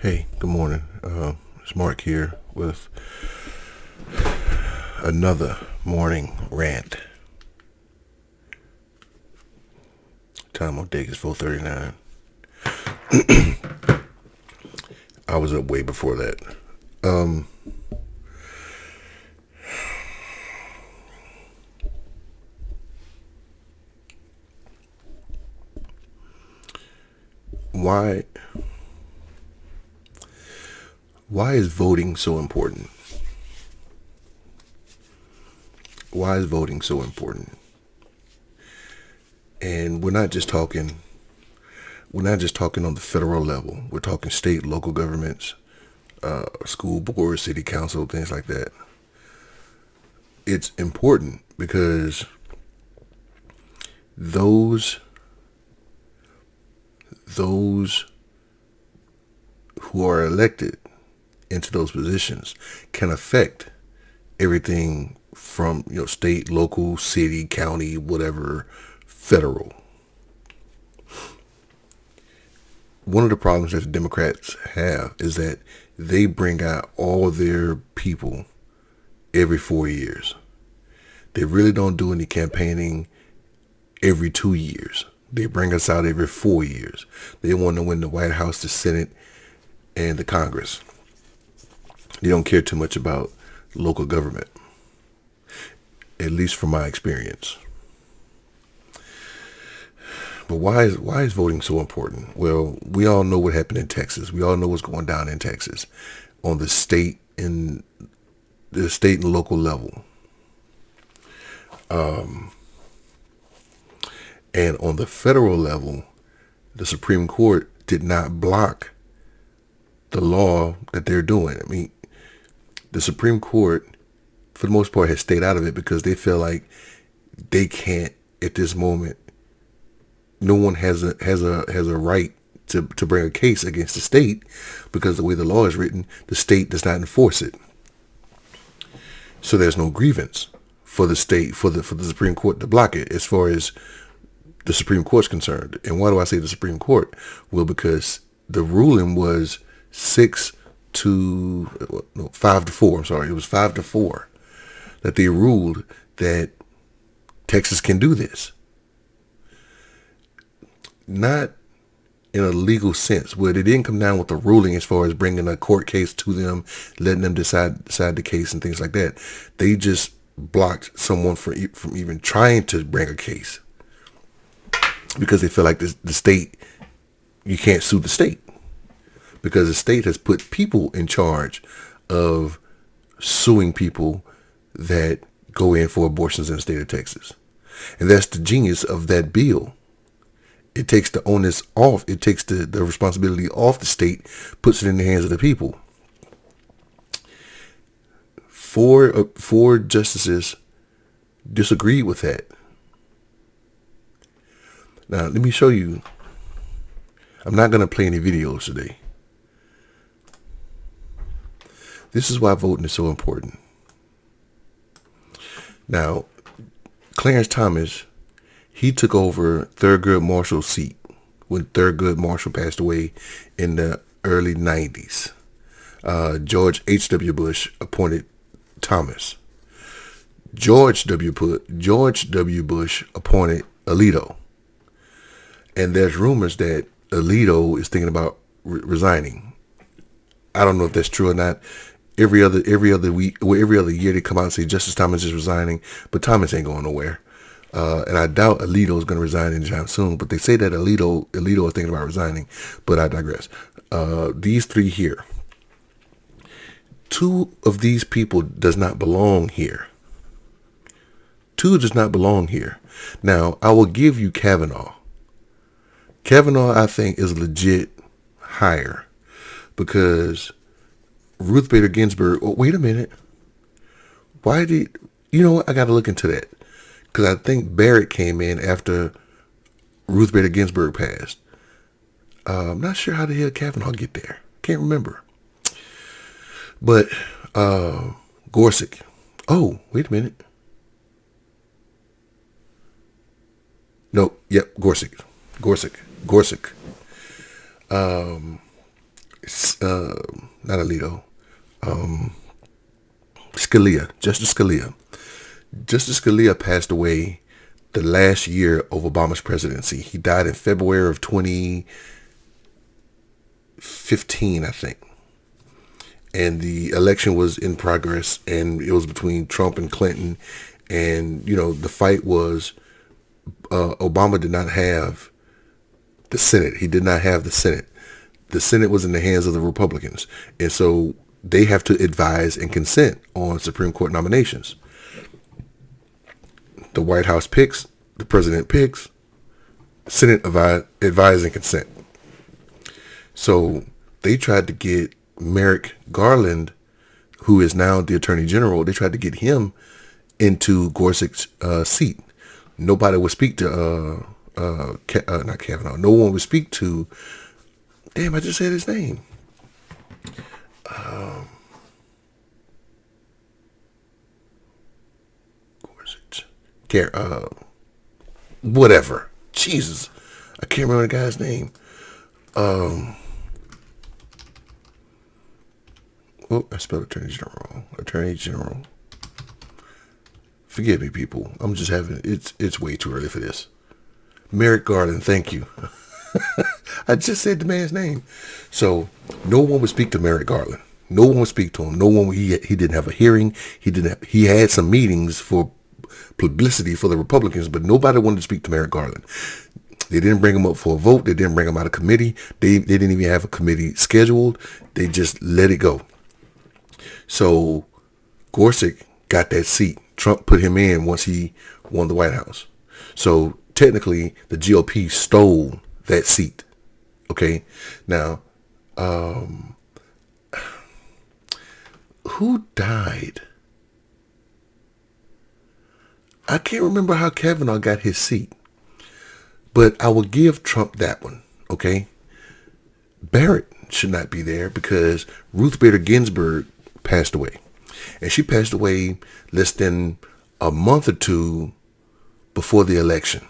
Hey, good morning. It's Mark here with another morning rant. Time on deck is 4:39. I was up way before that. Why why is voting so important? Why is voting so important? And we're not just talking on the federal level. We're talking state, local governments, school boards, city council, things like that. It's important because those those who are elected into those positions can affect everything from state, local, city, county, whatever, federal. One of the problems that the Democrats have is that they bring out all their people every 4 years. They really don't do any campaigning every 2 years. They bring us out every 4 years. They want to win the White House, the Senate, and the Congress. They don't care too much about local government, at least from my experience. But why is voting so important? Well, we all know what happened in Texas. We all know what's going down in Texas on the state and local level. And on the federal level, the Supreme Court did not block the law that they're doing. I mean, the Supreme Court, for the most part, has stayed out of it because they feel like they can't at this moment. No one has a right to bring a case against the state because the way the law is written, the state does not enforce it. So there's no grievance for the state for the Supreme Court to block it as far as the Supreme Court's concerned. And why do I say the Supreme Court? Well, because the ruling was 5-4. I'm sorry, it was 5-4 that they ruled that Texas can do this. Not in a legal sense, where they didn't come down with a ruling as far as bringing a court case to them, letting them decide the case and things like that. They just blocked someone from even trying to bring a case because they feel like the state, you can't sue the state because the state has put people in charge of suing people that go in for abortions in the state of Texas. And that's the genius of that bill. It takes the onus off. It takes the responsibility off the state, puts it in the hands of the people. Four justices disagreed with that. Now, let me show you. I'm not going to play any videos today. This is why voting is so important. Now, Clarence Thomas, he took over Thurgood Marshall's seat when Thurgood Marshall passed away in the early 90s. George H.W. Bush appointed Thomas. George W. Bush appointed Alito. And there's rumors that Alito is thinking about resigning. I don't know if that's true or not. Every other year they come out and say Justice Thomas is resigning, but Thomas ain't going nowhere. And I doubt Alito is going to resign anytime soon. But they say that Alito is thinking about resigning. But I digress. These three here, two of these people does not belong here. Two does not belong here. Now, I will give you Kavanaugh. Kavanaugh, I think, is legit higher because Ruth Bader Ginsburg. Oh, wait a minute. Why did you know what? I got to look into that because I think Barrett came in after Ruth Bader Ginsburg passed. I'm not sure how the hell Kavanaugh get there. Can't remember. But Gorsuch. Oh, wait a minute. No, yep, Gorsuch. not Alito, Scalia, Justice Scalia. Justice Scalia passed away the last year of Obama's presidency. He died in February of 2015, I think. And the election was in progress, and it was between Trump and Clinton. And, the fight was Obama did not have the Senate. He did not have the Senate. The Senate was in the hands of the Republicans. And so they have to advise and consent on Supreme Court nominations. The White House picks, the president picks, Senate advise and consent. So they tried to get Merrick Garland, who is now the Attorney General, they tried to get him into Gorsuch's seat. Nobody would speak to, not Kavanaugh, no one would speak to, damn, I just said his name. Gorsuch. Whatever. Jesus. I can't remember the guy's name. I spelled Attorney General wrong. Attorney General. Forgive me, people. I'm just having, it's way too early for this. Merrick Garland, thank you. I just said the man's name. So no one would speak to Merrick Garland. No one would speak to him. No one. He didn't have a hearing. He had some meetings for publicity for the Republicans, but nobody wanted to speak to Merrick Garland. They didn't bring him up for a vote. They didn't bring him out of committee. They didn't even have a committee scheduled. They just let it go. So Gorsuch got that seat. Trump put him in once he won the White House. So technically, the GOP stole that seat. Okay. Now, who died? I can't remember how Kavanaugh got his seat, but I will give Trump that one. Okay. Barrett should not be there because Ruth Bader Ginsburg passed away, and she passed away less than a month or two before the election.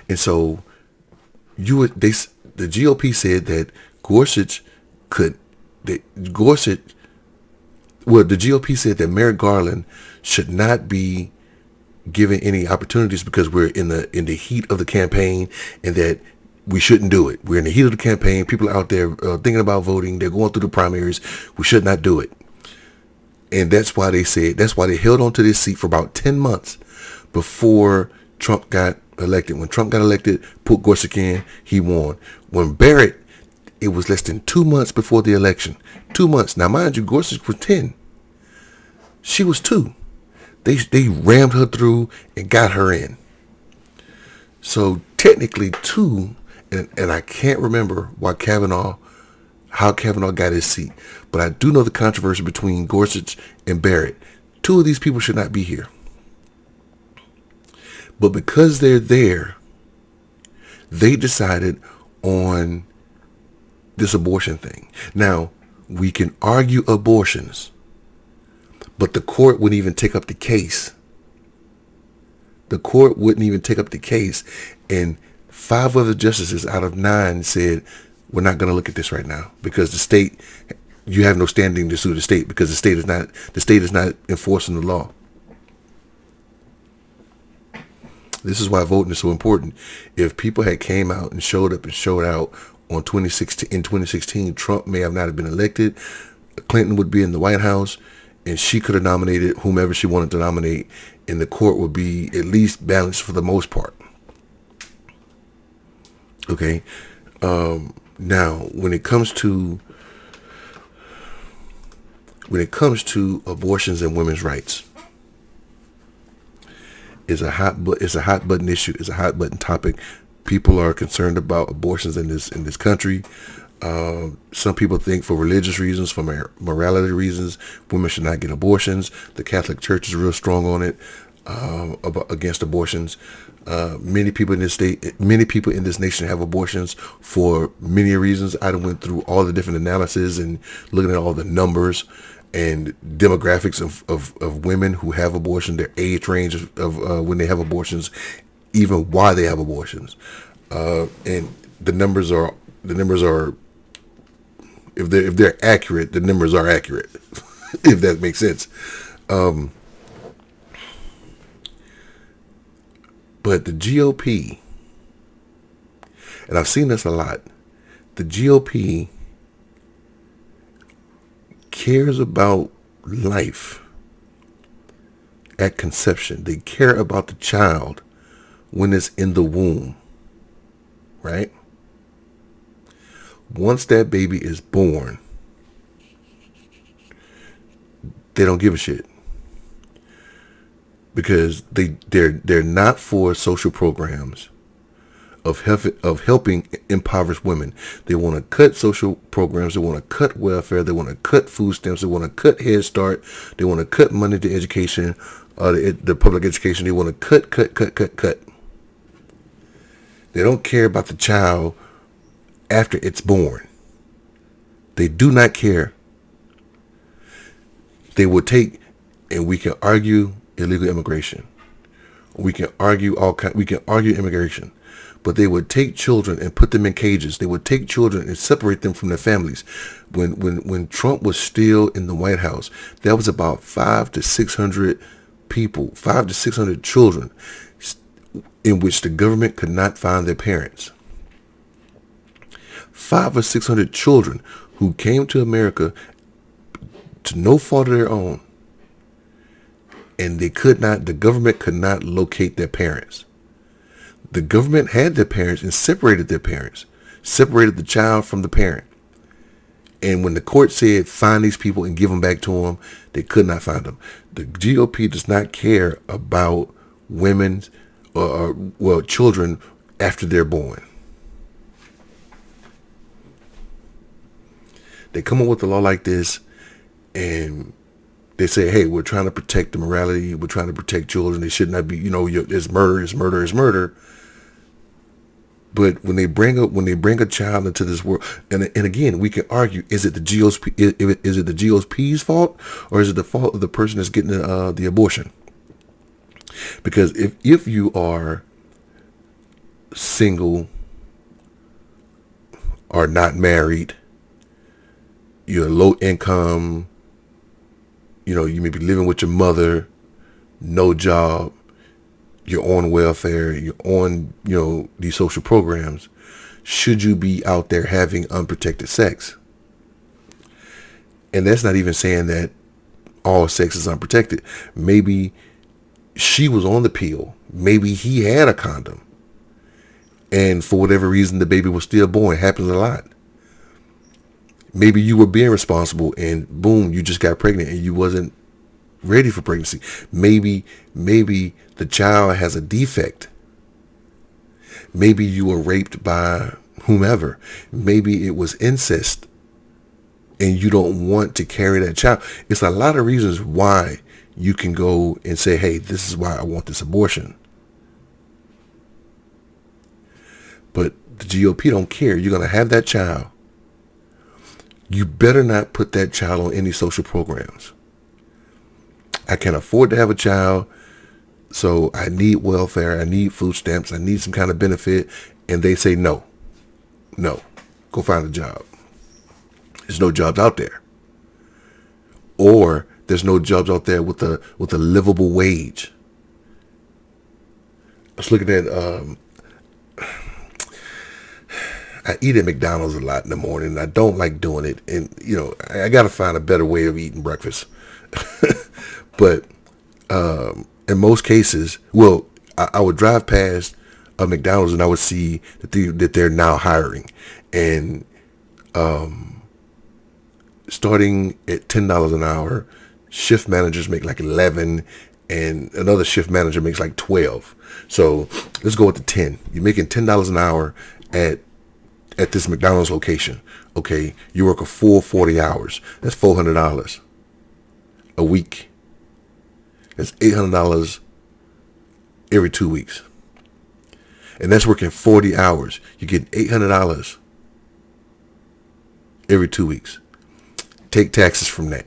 And so the GOP said that the GOP said that Merrick Garland should not be given any opportunities because we're in the heat of the campaign, and that we shouldn't do it. We're in the heat of the campaign. People are out there thinking about voting. They're going through the primaries. We should not do it. And that's why they held on to this seat for about 10 months before Trump got elected. When Trump got elected, put Gorsuch in, he won. When Barrett, it was less than 2 months before the election. 2 months. Now, mind you, Gorsuch was 10. She was 2. They rammed her through and got her in. So technically 2, and I can't remember how Kavanaugh got his seat, but I do know the controversy between Gorsuch and Barrett. 2 of these people should not be here. But because they're there, they decided on this abortion thing. Now, we can argue abortions, but the court wouldn't even take up the case. The court wouldn't even take up the case. And 5 other justices out of 9 said, we're not going to look at this right now because the state, you have no standing to sue the state because the state is not enforcing the law. This is why voting is so important. If people had came out and showed up and showed out in 2016, Trump may have not been elected. Clinton would be in the White House, and she could have nominated whomever she wanted to nominate, and the court would be at least balanced for the most part. Okay. Now, when it comes to abortions and women's rights, it's a hot button issue. It's a hot button topic. People are concerned about abortions in this country. Some people think for religious reasons, for morality reasons, women should not get abortions. The Catholic Church is real strong on it, against abortions. Many people in this nation have abortions for many reasons. I went through all the different analysis and looking at all the numbers and demographics of women who have abortion, their age range of when they have abortions, even why they have abortions, and the numbers are if they're accurate, the numbers are accurate. If that makes sense. But the GOP, and I've seen this a lot, the GOP cares about life at conception. They care about the child when it's in the womb, right? Once that baby is born, they don't give a shit, because they're not for social programs of helping impoverished women. They want to cut social programs. They want to cut welfare. They want to cut food stamps. They want to cut Head Start. They want to cut money to education, the public education. They want to cut. They don't care about the child after it's born. They do not care. They will take, and we can argue illegal immigration. We can argue immigration. But they would take children and put them in cages. They would take children and separate them from their families. When Trump was still in the White House, there was about 500 to 600 people, 500 to 600 children in which the government could not find their parents. 500 or 600 children who came to America to no fault of their own, and the government could not locate their parents. The government had their parents and separated their parents, separated the child from the parent. And when the court said, find these people and give them back to them, they could not find them. The GOP does not care about women's or children after they're born. They come up with a law like this, and they say, hey, we're trying to protect the morality. We're trying to protect children. They should not be, it's murder. But when they bring a child into this world, and again, we can argue: is it the GOP's fault, or is it the fault of the person that's getting the abortion? Because if you are single or not married, you're low income, you may be living with your mother, no job, you're on welfare, you're on, these social programs, should you be out there having unprotected sex? And that's not even saying that all sex is unprotected. Maybe she was on the pill. Maybe he had a condom. And for whatever reason, the baby was still born. It happens a lot. Maybe you were being responsible and boom, you just got pregnant and you wasn't ready for pregnancy. Maybe the child has a defect. Maybe you were raped by whomever. Maybe it was incest and you don't want to carry that child. It's a lot of reasons why you can go and say, hey, this is why I want this abortion. But the GOP don't care. You're going to have that child. You better not put that child on any social programs. I can't afford to have a child, so I need welfare, I need food stamps, I need some kind of benefit, and they say no, go find a job. There's no jobs out there, or there's no jobs out there with a livable wage. I was looking at I eat at McDonald's a lot in the morning. I don't like doing it, and I got to find a better way of eating breakfast. But in most cases, I would drive past a McDonald's and I would see that they're now hiring, and starting at $10 an hour, shift managers make like 11, and another shift manager makes like 12. So let's go with the 10. You're making $10 an hour at this McDonald's location. Okay, you work a full 40 hours. That's $400 a week. That's $800 every 2 weeks. And that's working 40 hours. You get $800 every 2 weeks. Take taxes from that.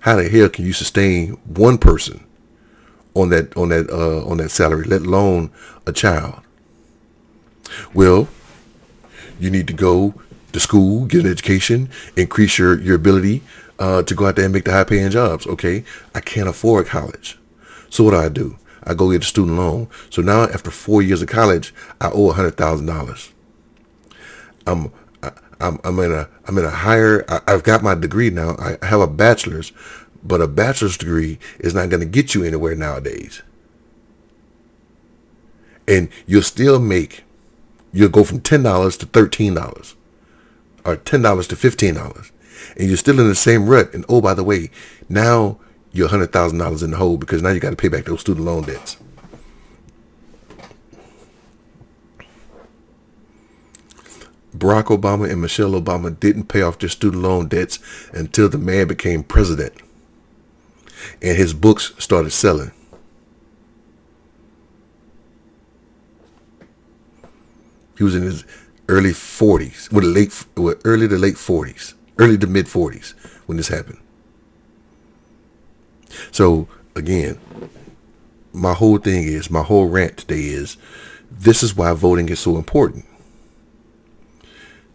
How the hell can you sustain one person on that salary, let alone a child? Well, you need to go to school, get an education, increase your ability to go out there and make the high paying jobs. Okay, I can't afford college. So what do? I go get a student loan. So now after 4 years of college, I owe $100,000. I'm I'm in a higher. I've got my degree now. I have a bachelor's, but a bachelor's degree is not going to get you anywhere nowadays. And you'll still make. You'll go from $10 to $13, or $10 to $15, and you're still in the same rut. And oh, by the way, now you're $100,000 in the hole because now you got to pay back those student loan debts. Barack Obama and Michelle Obama didn't pay off their student loan debts until the man became president and his books started selling. He was in his early 40s, early to late 40s, early to mid 40s when this happened. So again, my whole rant today is, this is why voting is so important.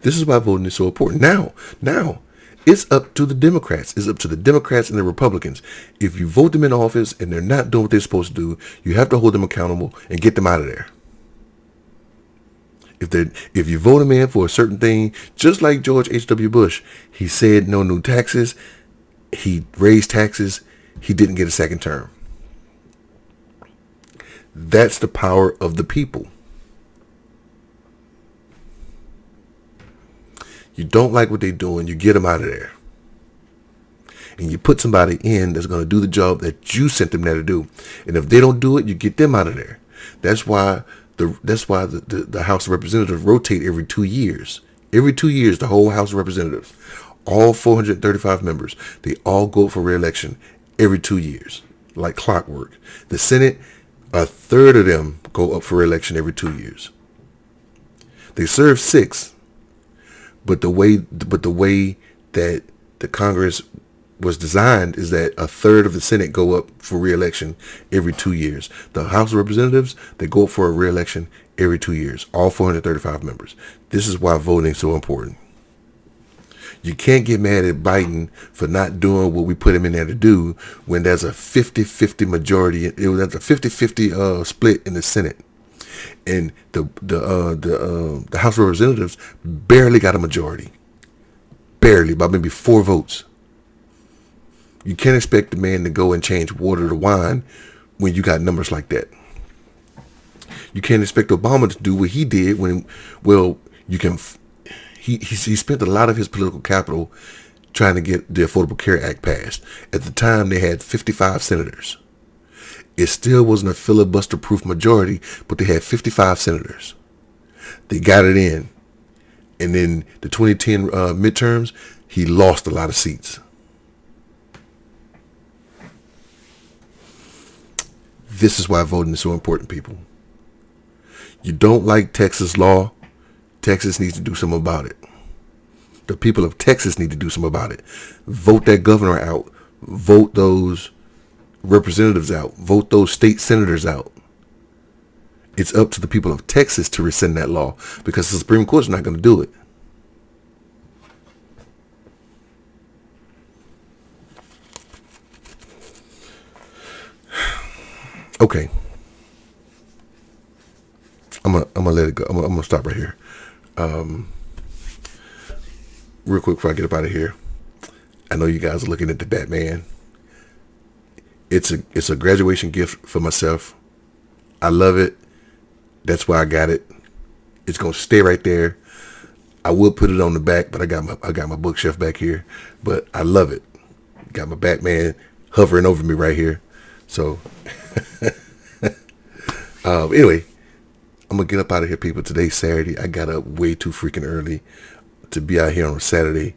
This is why voting is so important. Now, it's up to the Democrats. It's up to the Democrats and the Republicans. If you vote them in office and they're not doing what they're supposed to do, you have to hold them accountable and get them out of there. If you vote him in for a certain thing, just like George H.W. Bush, he said no new taxes, he raised taxes, he didn't get a second term. That's the power of the people. You don't like what they're doing, you get them out of there. And you put somebody in that's going to do the job that you sent them there to do. And if they don't do it, you get them out of there. That's why the House of Representatives rotate every 2 years. Every 2 years, the whole House of Representatives, all 435 members, they all go up for re-election every 2 years, like clockwork. The Senate, a third of them go up for re-election every 2 years. They serve 6, but the way that the Congress was designed is that a third of the Senate go up for re-election every 2 years. The House of Representatives, they go up for a re-election every 2 years, all 435 members. This is why voting is so important. You can't get mad at Biden for not doing what we put him in there to do when there's a 50-50 majority. There's a 50-50 split in the Senate. And the House of Representatives barely got a majority. Barely, by maybe 4 votes. You can't expect the man to go and change water to wine when you got numbers like that. You can't expect Obama to do what he did he spent a lot of his political capital trying to get the Affordable Care Act passed. At the time, they had 55 senators. It still wasn't a filibuster-proof majority, but they had 55 senators. They got it in. And then the 2010 midterms, he lost a lot of seats. This is why voting is so important, people. You don't like Texas law, Texas needs to do something about it. The people of Texas need to do something about it. Vote that governor out. Vote those representatives out. Vote those state senators out. It's up to the people of Texas to rescind that law because the Supreme Court's not going to do it. Okay. I'm gonna let it go. I'm gonna stop right here. Real quick before I get up out of here. I know you guys are looking at the Batman. It's a graduation gift for myself. I love it. That's why I got it. It's gonna stay right there. I will put it on the back, but I got my bookshelf back here. But I love it. Got my Batman hovering over me right here. So anyway, I'm gonna get up out of here, people. Today's Saturday. I got up way too freaking early to be out here on a Saturday.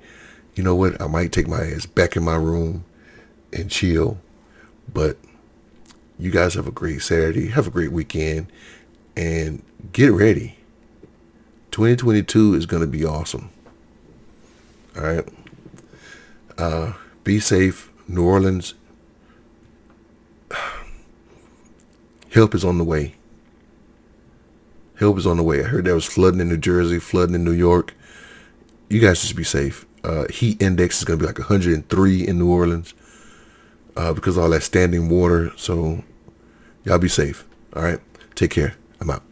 You know what? I might take my ass back in my room and chill. But you guys have a great Saturday. Have a great weekend. And get ready. 2022 is going to be awesome. All right. Be safe. New Orleans. Help is on the way. Help is on the way. I heard there was flooding in New Jersey, flooding in New York. you guys just be safe. Heat index is going to be like 103 in New Orleans because of all that standing water. So y'all be safe. All right. Take care. I'm out.